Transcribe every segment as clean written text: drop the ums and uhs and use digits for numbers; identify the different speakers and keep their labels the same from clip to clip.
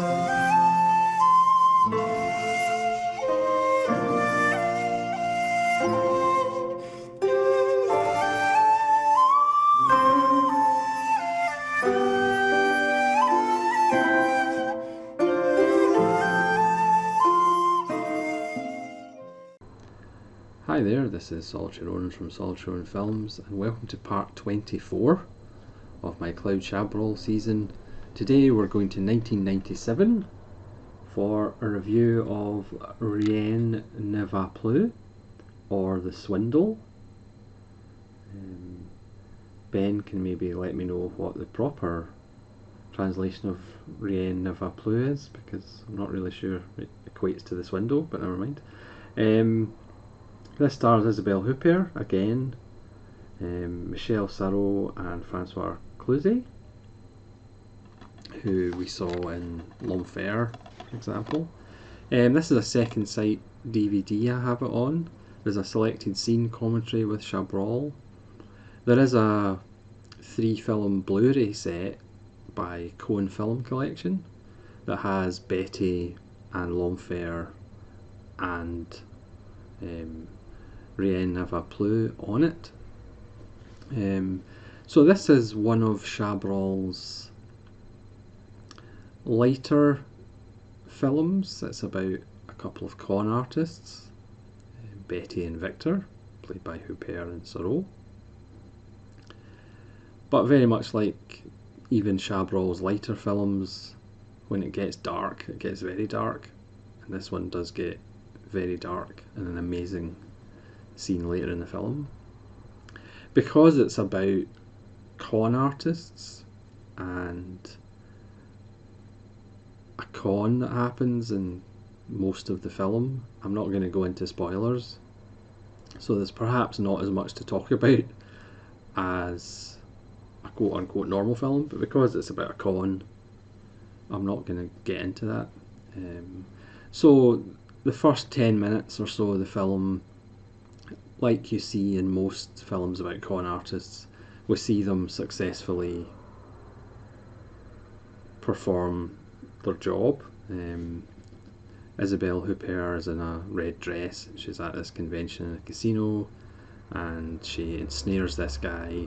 Speaker 1: Hi there, this is Solitary Ronan from Solitary Ronan Films, and welcome to part 24 of my Claude Chabrol season. Today we're going to 1997 for a review of Rien ne va plus, or The Swindle. Ben can maybe let me know what the proper translation of Rien ne va plus is, because I'm not really sure it equates to The Swindle, but never mind. This stars Isabelle Huppert again, Michel Sarraud and Francois Cluzet, who we saw in L'Enfer, for example. This is a second sight DVD I have it on. There's a selected scene commentary with Chabrol. There is a 3-film Blu-ray set by Cohen Film Collection that has Betty and L'Enfer and Rien ne va plus on it. So this is one of Chabrol's lighter films. It's about a couple of con artists, Betty and Victor, played by Huppert and Sarraud. But very much like even Chabrol's lighter films, when it gets dark, it gets very dark, and this one does get very dark and an amazing scene later in the film. Because it's about con artists and a con that happens in most of the film, I'm not going to go into spoilers, so there's perhaps not as much to talk about as a quote unquote normal film, but because it's about a con, I'm not going to get into that. So the first 10 minutes or so of the film, like you see in most films about con artists, we see them successfully perform their job. Isabelle Huppert is in a red dress. She's at this convention in a casino, and she ensnares this guy,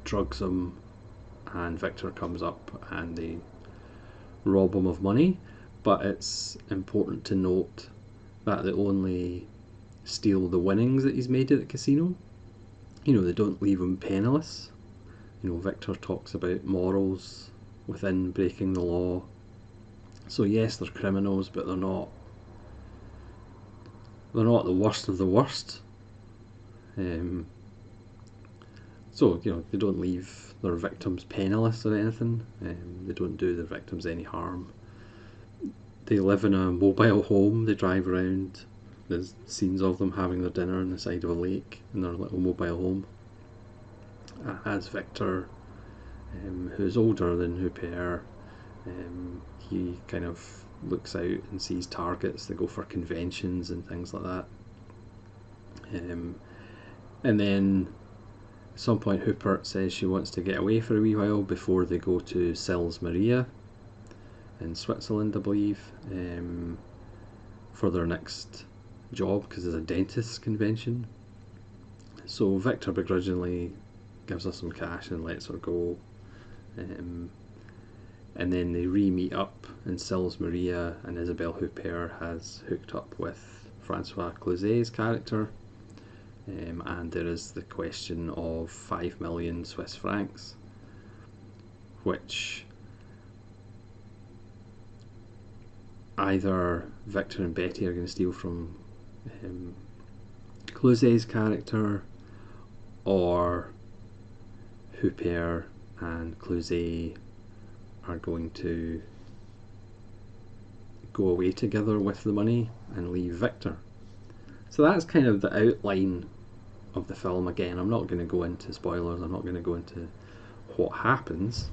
Speaker 1: drugs him, and Victor comes up and they rob him of money. But it's important to note that they only steal the winnings that he's made at the casino. You know, they don't leave him penniless. You know, Victor talks about morals within breaking the law. So yes, they're criminals, but they're not the worst of the worst. So, you know, they don't leave their victims penniless or anything. They don't do their victims any harm. They live in a mobile home. They drive around. There's scenes of them having their dinner on the side of a lake in their little mobile home. As Victor, who's older than Huppert, he kind of looks out and sees targets that go for conventions and things like that. And then at some point Huppert says she wants to get away for a wee while before they go to Sils Maria in Switzerland, I believe, for their next job, because there's a dentist's convention. So Victor begrudgingly gives her some cash and lets her go, and then they re-meet up in Sils Maria, and Isabelle Huppert has hooked up with Francois Cluzet's character, and there is the question of 5 million Swiss francs, which either Victor and Betty are going to steal from Cluzet's character, or Huppert and Cluzet are going to go away together with the money and leave Victor. So that's kind of the outline of the film. Again, I'm not going to go into spoilers, I'm not going to go into what happens.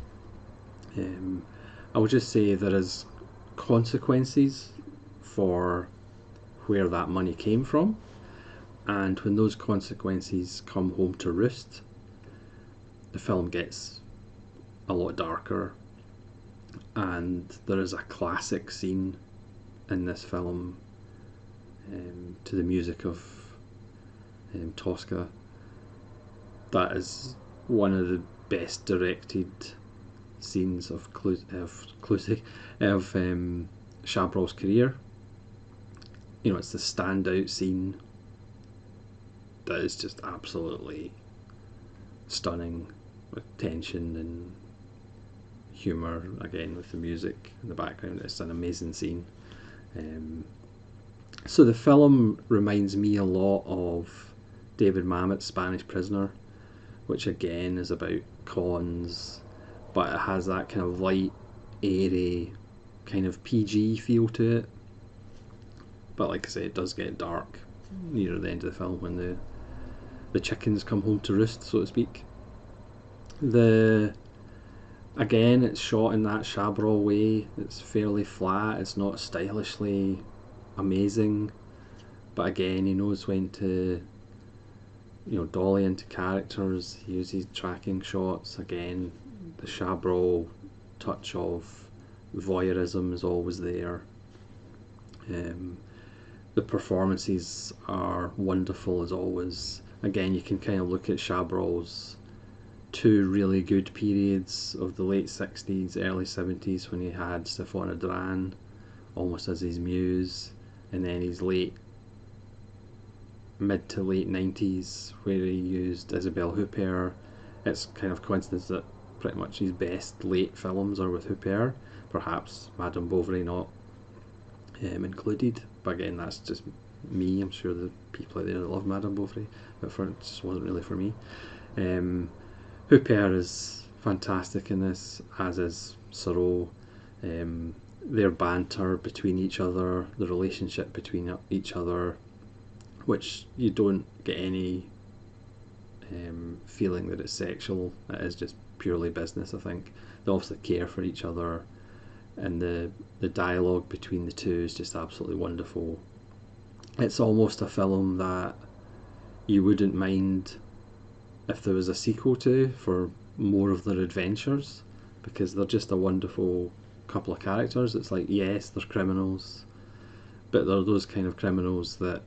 Speaker 1: I will just say there is consequences for where that money came from, and when those consequences come home to roost, the film gets a lot darker and there is a classic scene in this film to the music of Tosca that is one of the best directed scenes of Chabrol's career. You know, it's the standout scene that is just absolutely stunning, with tension and humour, again with the music in the background. It's an amazing scene. So the film reminds me a lot of David Mamet's Spanish Prisoner, which again is about cons, but it has that kind of light, airy, kind of PG feel to it. But like I say, it does get dark near the end of the film when the chickens come home to roost, so to speak. Again, it's shot in that Chabrol way. It's fairly flat. It's not stylishly amazing, but again, he knows when to, dolly into characters. He uses tracking shots. Again, the Chabrol touch of voyeurism is always there. The performances are wonderful as always. Again, you can kind of look at Chabrol's two really good periods of the late 60s, early 70s, when he had Stéphane Dran almost as his muse, and then his mid to late 90s where he used Isabelle Huppert. It's kind of coincidence that pretty much his best late films are with Huppert, perhaps Madame Bovary not included, but again, that's just me. I'm sure the people out there that love Madame Bovary, but it just wasn't really for me. Huppert is fantastic in this, as is Sarrault. Their banter between each other, the relationship between each other, which you don't get any feeling that it's sexual. It is just purely business, I think. They obviously care for each other, and the dialogue between the two is just absolutely wonderful. It's almost a film that you wouldn't mind if there was a sequel to, for more of their adventures, because they're just a wonderful couple of characters. It's like, yes, they're criminals, but they're those kind of criminals that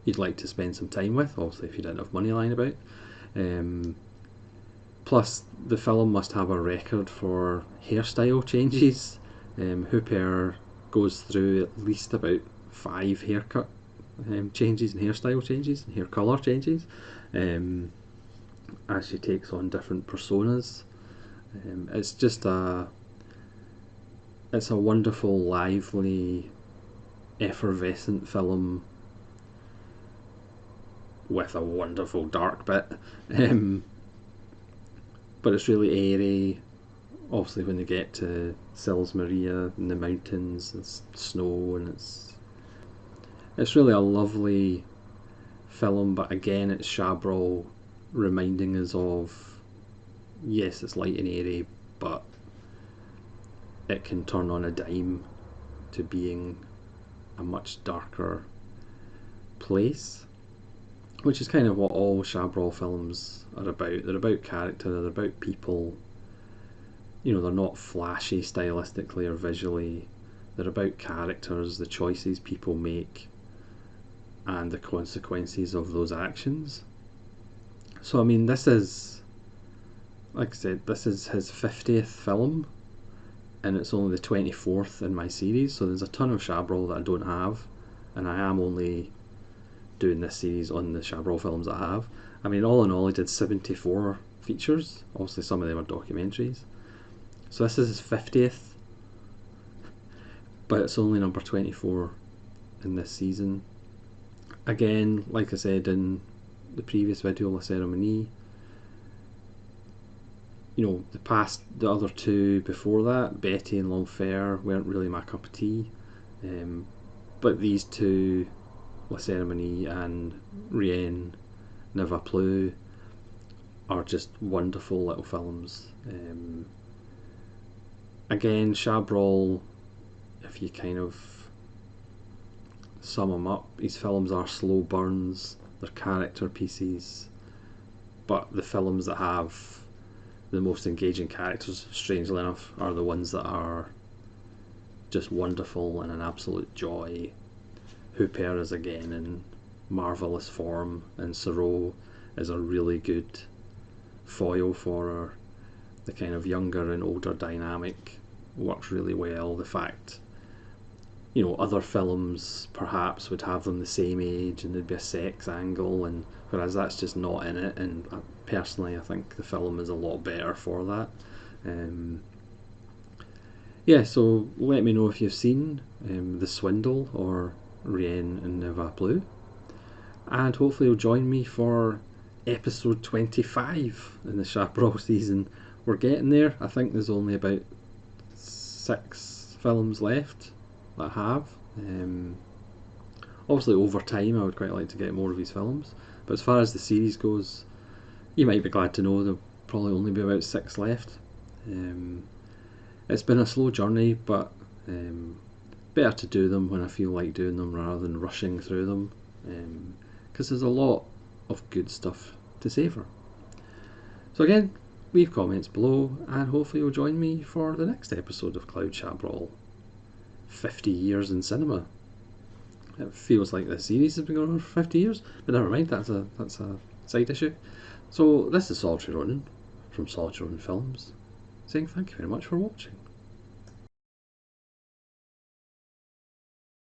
Speaker 1: you'd like to spend some time with, obviously if you didn't have money lying about. Plus, the film must have a record for hairstyle changes. Huppert goes through at least about 5 haircut changes and hairstyle changes and hair colour changes as she takes on different personas. It's just it's a wonderful, lively, effervescent film with a wonderful dark bit. But it's really airy. Obviously, when they get to Sils Maria in the mountains, it's snow, and it's really a lovely film. But again, it's Chabrol reminding us of, yes, it's light and airy, but it can turn on a dime to being a much darker place, which is kind of what all Chabrol films are about. They're about character, they're about people. They're not flashy stylistically or visually. They're about characters, the choices people make, and the consequences of those actions. So, I mean, this is, like I said, this is his 50th film, and it's only the 24th in my series, so there's a ton of Chabrol that I don't have, and I am only doing this series on the Chabrol films I have. I mean, all in all, he did 74 features. Obviously, some of them are documentaries. So this is his 50th, but it's only number 24 in this season. Again, like I said in the previous video, La Cérémonie, the other two before that, Betty and L'Enfer, weren't really my cup of tea. But these two, La Cérémonie and Rien, Ne Va Plus, are just wonderful little films. Again, Chabrol, if you kind of sum them up, his films are slow burns, they're character pieces, but the films that have the most engaging characters, strangely enough, are the ones that are just wonderful and an absolute joy. Huppert is again in marvellous form, and Sarot is a really good foil for her. The kind of younger and older dynamic works really well. The fact, other films perhaps would have them the same age and there'd be a sex angle, and whereas that's just not in it, and personally I think the film is a lot better for that. Yeah, so let me know if you've seen The Swindle or Rien and Ne Va Plus, and hopefully you'll join me for episode 25 in the Chabrol season. We're getting there. I think there's only about 6 films left that I have. Obviously over time I would quite like to get more of these films, but as far as the series goes, you might be glad to know there'll probably only be about 6 left. It's been a slow journey, but better to do them when I feel like doing them rather than rushing through them, because there's a lot of good stuff to savour. So again, leave comments below, and hopefully you'll join me for the next episode of Claude Chabrol. 50 years in cinema. It feels like this series has been going on for 50 years, but never mind, that's a side issue. So this is Solitary Ronin from Solitary Ronin Films, saying thank you very much for watching.